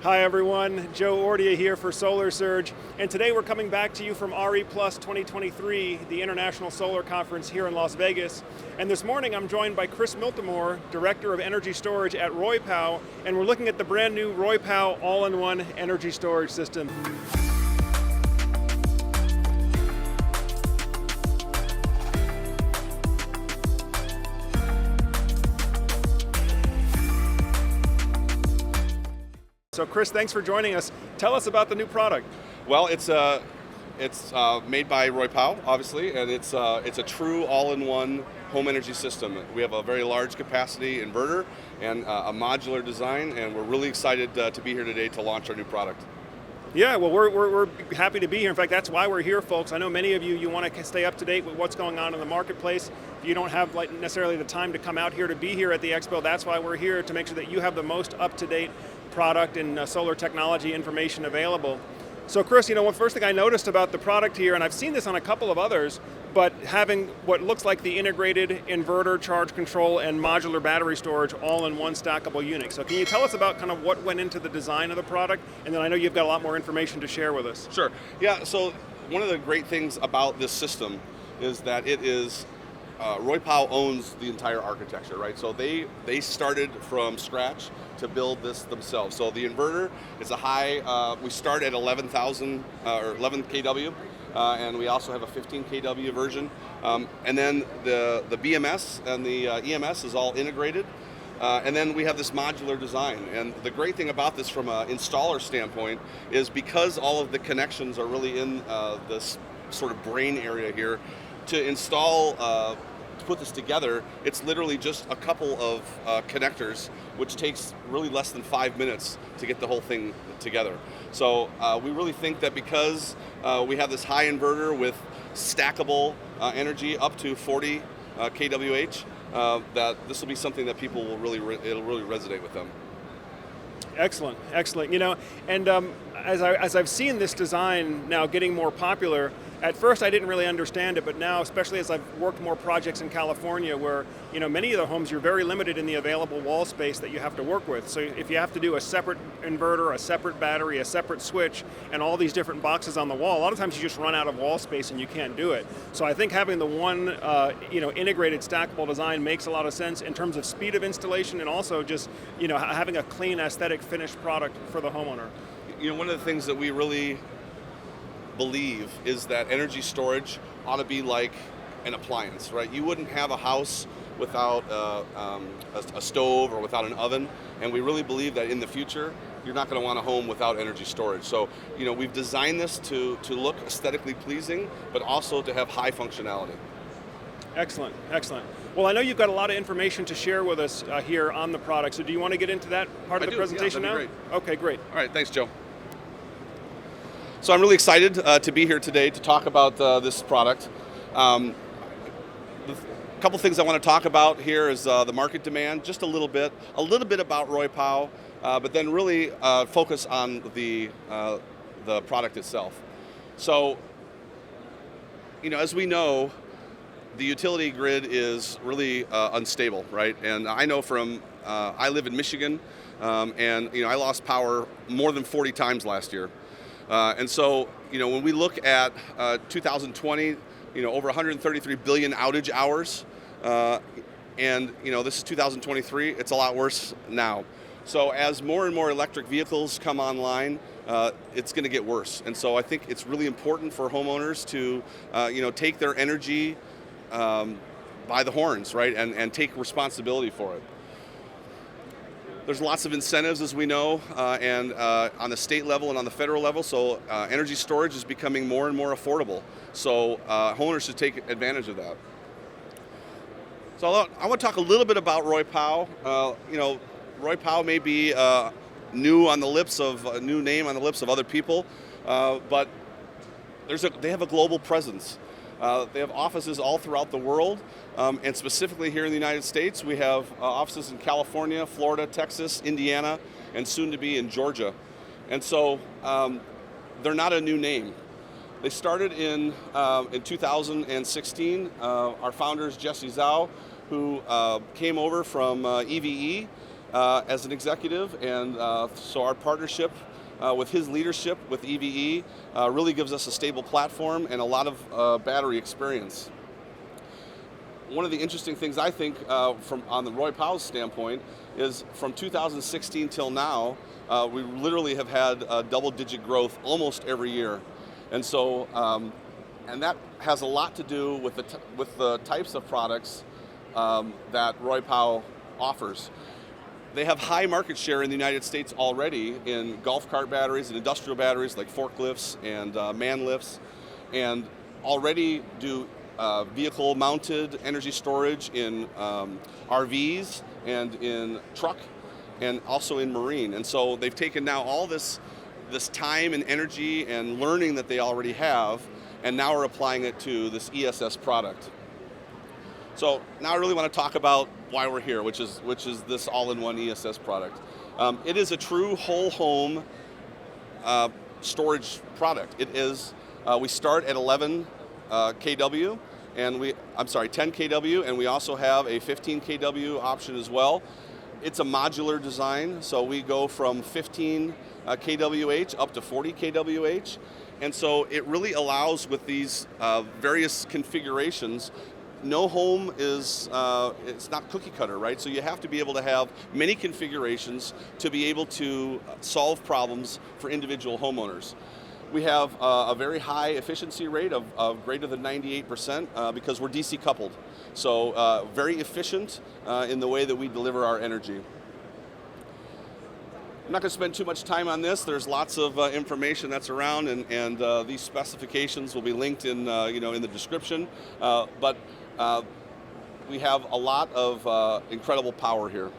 Hi everyone, Joe Ordia here for Solar Surge, and today we're coming back to you from RE Plus 2023, the International Solar Conference here in Las Vegas. And this morning I'm joined by Chris Miltimore, Director of Energy Storage at Roypow, and we're looking at the brand new Roypow all-in-one energy storage system. So Chris, thanks for joining us. Tell us about the new product. Well, it's made by Roypow, obviously, and it's a true all-in-one home energy system. We have a very large capacity inverter and a modular design, and we're really excited to be here today to launch our new product. Yeah, well, we're happy to be here. In fact, that's why we're here, folks. I know many of you want to stay up to date with what's going on in the marketplace. If you don't have necessarily the time to come out here to be here at the expo, that's why we're here, to make sure that you have the most up-to-date product and solar technology information available. So Chris, one first thing I noticed about the product here, and I've seen this on a couple of others, but having what looks like the integrated inverter, charge control, and modular battery storage all in one stackable unit. So can you tell us about kind of what went into the design of the product? And then I know you've got a lot more information to share with us. Sure. Yeah, so one of the great things about this system is that it is Roypow owns the entire architecture, right? So they started from scratch to build this themselves. So the inverter is a high, we start at 11,000 or 11 kW, and we also have a 15 kW version. And then the BMS and the EMS is all integrated. And then we have this modular design. And the great thing about this from an installer standpoint is because all of the connections are really in this sort of brain area here, to install, to put this together, it's literally just a couple of connectors, which takes really less than 5 minutes to get the whole thing together. So we really think that because we have this high inverter with stackable energy up to 40 kWh, that this will be something that people will it'll really resonate with them. Excellent, excellent. And as I've seen this design now getting more popular, at first I didn't really understand it, but now, especially as I've worked more projects in California where, many of the homes, you're very limited in the available wall space that you have to work with. So if you have to do a separate inverter, a separate battery, a separate switch, and all these different boxes on the wall, a lot of times you just run out of wall space and you can't do it. So I think having the one, integrated stackable design makes a lot of sense in terms of speed of installation, and also just, having a clean, aesthetic, finished product for the homeowner. One of the things that we really believe is that energy storage ought to be like an appliance, right? You wouldn't have a house without a stove or without an oven, and we really believe that in the future you're not going to want a home without energy storage. So we've designed this to look aesthetically pleasing, but also to have high functionality. Excellent, excellent. Well, I know you've got a lot of information to share with us here on the product, so do you want to get into that part of the presentation now? Great. Okay, great. All right, thanks, Joe. So I'm really excited to be here today to talk about this product. The couple things I want to talk about here is the market demand, just a little bit about Roypow, but then really focus on the product itself. So, as we know, the utility grid is really unstable, right? And I know I live in Michigan, and I lost power more than 40 times last year. And so, when we look at 2020, over 133 billion outage hours, and this is 2023, it's a lot worse now. So as more and more electric vehicles come online, it's going to get worse. And so I think it's really important for homeowners to, take their energy by the horns, right, and take responsibility for it. There's lots of incentives, as we know, and on the state level and on the federal level, so energy storage is becoming more and more affordable. So homeowners should take advantage of that. So I want to talk a little bit about Roypow. Roypow may be a new name on the lips of other people, but they have a global presence. They have offices all throughout the world, and specifically here in the United States, we have offices in California, Florida, Texas, Indiana, and soon to be in Georgia. And so they're not a new name. They started in 2016. Our founders, Jesse Zhao, who came over from EVE, as an executive, and so our partnership with his leadership with EVE really gives us a stable platform and a lot of battery experience. One of the interesting things I think from on the Roypow standpoint is from 2016 till now, we literally have had double-digit growth almost every year, and so and that has a lot to do with the types of products that Roypow offers. They have high market share in the United States already in golf cart batteries and industrial batteries like forklifts and man lifts, and already do vehicle-mounted energy storage in RVs and in truck and also in marine. And so they've taken now all this time and energy and learning that they already have, and now are applying it to this ESS product. So now I really want to talk about why we're here, which is this all-in-one ESS product. It is a true whole home storage product. It is. We start at 11 kW, and 10 kW, and we also have a 15 kW option as well. It's a modular design, so we go from 15 kWh up to 40 kWh, and so it really allows with these various configurations. No home is, it's not cookie cutter, right? So you have to be able to have many configurations to be able to solve problems for individual homeowners. We have a very high efficiency rate of greater than 98% because we're DC coupled. So very efficient in the way that we deliver our energy. I'm not going to spend too much time on this. There's lots of information that's around, and these specifications will be linked in in the description. But we have a lot of incredible power here.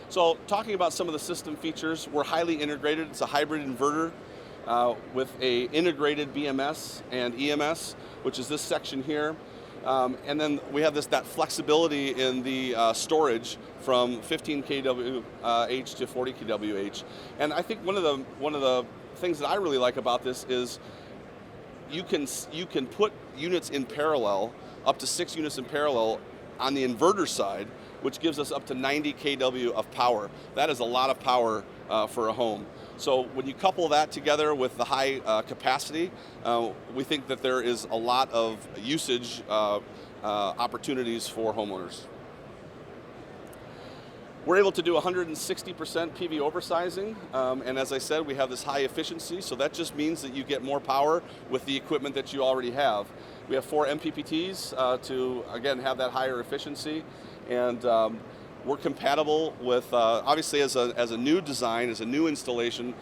So talking about some of the system features, we're highly integrated. It's a hybrid inverter with a integrated BMS and EMS, which is this section here. And then we have that flexibility in the storage from 15 kWh to 40 kWh. And I think one of the things that I really like about this is you can put units in parallel, up to 6 units in parallel on the inverter side, which gives us up to 90 kW of power. That is a lot of power for a home. So when you couple that together with the high capacity, we think that there is a lot of usage opportunities for homeowners. We're able to do 160% PV oversizing, and as I said, we have this high efficiency, so that just means that you get more power with the equipment that you already have. We have 4 MPPTs to, again, have that higher efficiency, and we're compatible with, obviously as a new design, as a new installation,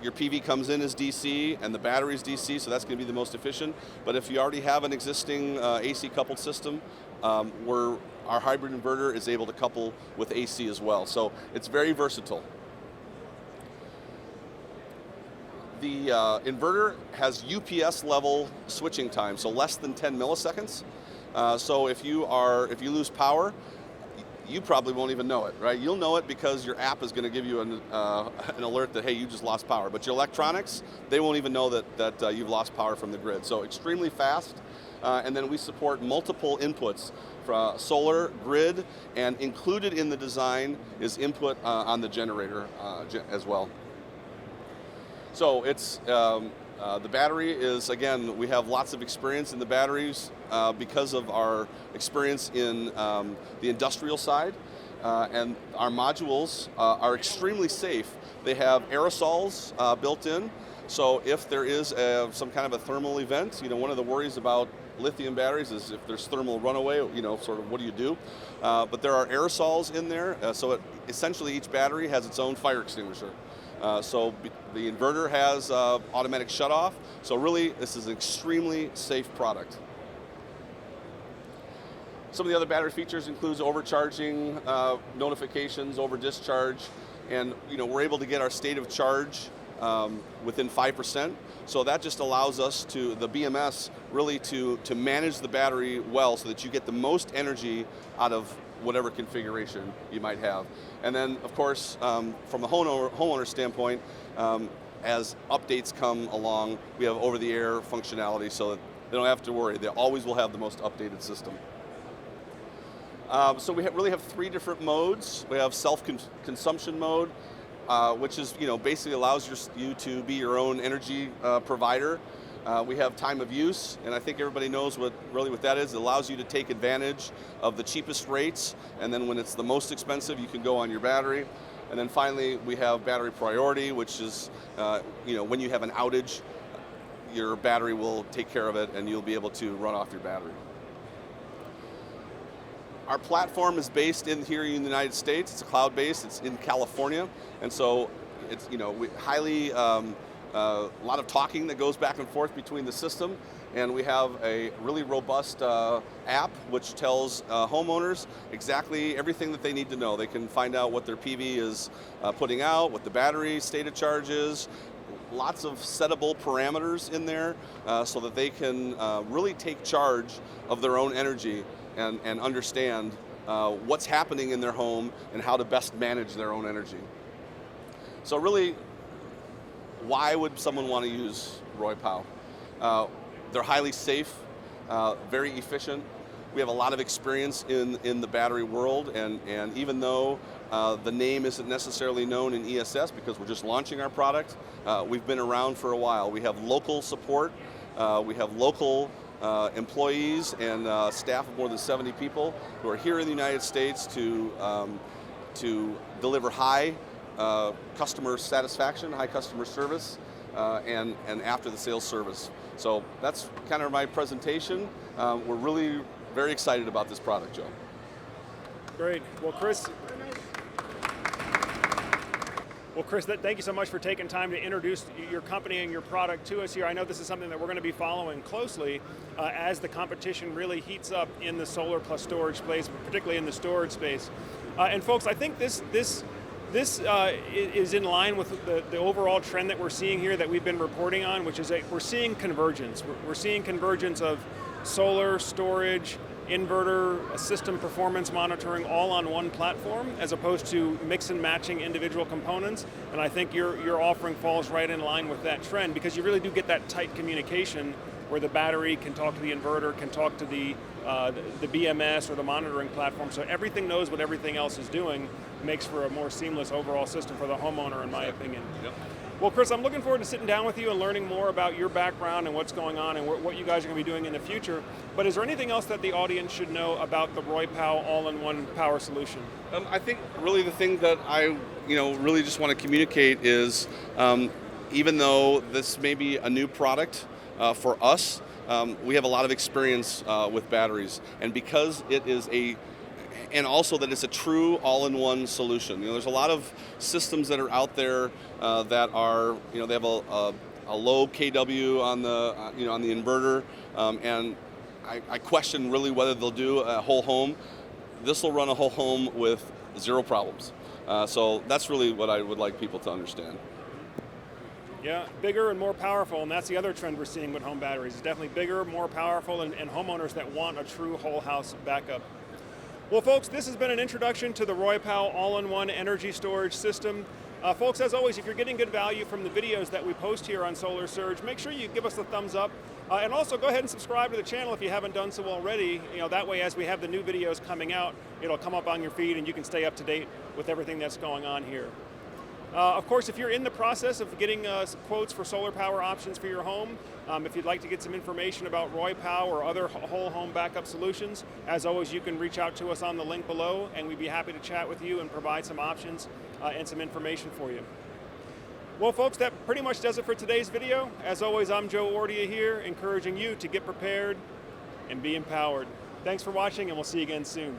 your PV comes in as DC and the battery's DC, so that's going to be the most efficient. But if you already have an existing AC coupled system, our hybrid inverter is able to couple with AC as well. So it's very versatile. The inverter has UPS level switching time, so less than 10 milliseconds. So if you lose power, you probably won't even know it, right? You'll know it because your app is going to give you an alert that, hey, you just lost power. But your electronics, they won't even know that you've lost power from the grid. So extremely fast. And then we support multiple inputs for solar, grid, and included in the design is input on the generator as well. So it's the battery is, again, we have lots of experience in the batteries because of our experience in the industrial side, and our modules are extremely safe. They have aerosols built in, so if there is some kind of a thermal event, one of the worries about lithium batteries is if there's thermal runaway, sort of what do you do? But there are aerosols in there, so essentially each battery has its own fire extinguisher. So the inverter has automatic shutoff, so really this is an extremely safe product. Some of the other battery features includes overcharging notifications, over discharge, and we're able to get our state of charge within 5%. So that just allows us the BMS really to manage the battery well so that you get the most energy out of whatever configuration you might have. And then, of course, from a homeowner standpoint, as updates come along, we have over-the-air functionality so that they don't have to worry. They always will have the most updated system. So we really have 3 different modes. We have self-consumption mode, which is, basically allows you to be your own energy provider. We have time of use, and I think everybody knows what that is. It allows you to take advantage of the cheapest rates, and then when it's the most expensive, you can go on your battery. And then finally, we have battery priority, which is, when you have an outage, your battery will take care of it, and you'll be able to run off your battery. Our platform is based here in the United States. It's cloud-based. It's in California, and so it's highly a lot of talking that goes back and forth between the system, and we have a really robust app which tells homeowners exactly everything that they need to know. They can find out what their PV is putting out, what the battery state of charge is, lots of settable parameters in there so that they can really take charge of their own energy and understand what's happening in their home and how to best manage their own energy. So really, why would someone want to use Roypow? They're highly safe, very efficient. We have a lot of experience in the battery world, and even though the name isn't necessarily known in ESS because we're just launching our product, we've been around for a while. We have local support, we have local employees and staff of more than 70 people who are here in the United States to deliver high customer satisfaction, high customer service, and after the sales service. So that's kind of my presentation. We're really very excited about this product, Joe. Great. Well, Chris, thank you so much for taking time to introduce your company and your product to us here. I know this is something that we're going to be following closely as the competition really heats up in the solar plus storage space, particularly in the storage space. And folks, I think this is in line with the overall trend that we're seeing here that we've been reporting on, which is that we're seeing convergence. We're seeing convergence of solar, storage, inverter, system performance monitoring all on one platform as opposed to mix and matching individual components. And I think your offering falls right in line with that trend because you really do get that tight communication where the battery can talk to the inverter, can talk to the BMS or the monitoring platform, so everything knows what everything else is doing, makes for a more seamless overall system for the homeowner, in my opinion. Yep. Well, Chris, I'm looking forward to sitting down with you and learning more about your background and what's going on and what you guys are going to be doing in the future. But is there anything else that the audience should know about the Roypow all-in-one power solution? I think really the thing that I really just want to communicate is even though this may be a new product for us, we have a lot of experience with batteries, and because it is and also that it's a true all-in-one solution. There's a lot of systems that are out there that are, they have a low kW on the, on the inverter, and I question really whether they'll do a whole home. This will run a whole home with 0 problems. So that's really what I would like people to understand. Yeah, bigger and more powerful, and that's the other trend we're seeing with home batteries. It's definitely bigger, more powerful, and homeowners that want a true whole house backup. Well, folks, this has been an introduction to the Roypow all-in-one energy storage system. Folks, as always, if you're getting good value from the videos that we post here on Solar Surge, make sure you give us a thumbs up. And also go ahead and subscribe to the channel if you haven't done so already. That way, as we have the new videos coming out, it'll come up on your feed and you can stay up to date with everything that's going on here. Of course, if you're in the process of getting quotes for solar power options for your home, if you'd like to get some information about Roypow or other whole home backup solutions, as always, you can reach out to us on the link below, and we'd be happy to chat with you and provide some options and some information for you. Well, folks, that pretty much does it for today's video. As always, I'm Joe Ordia here, encouraging you to get prepared and be empowered. Thanks for watching, and we'll see you again soon.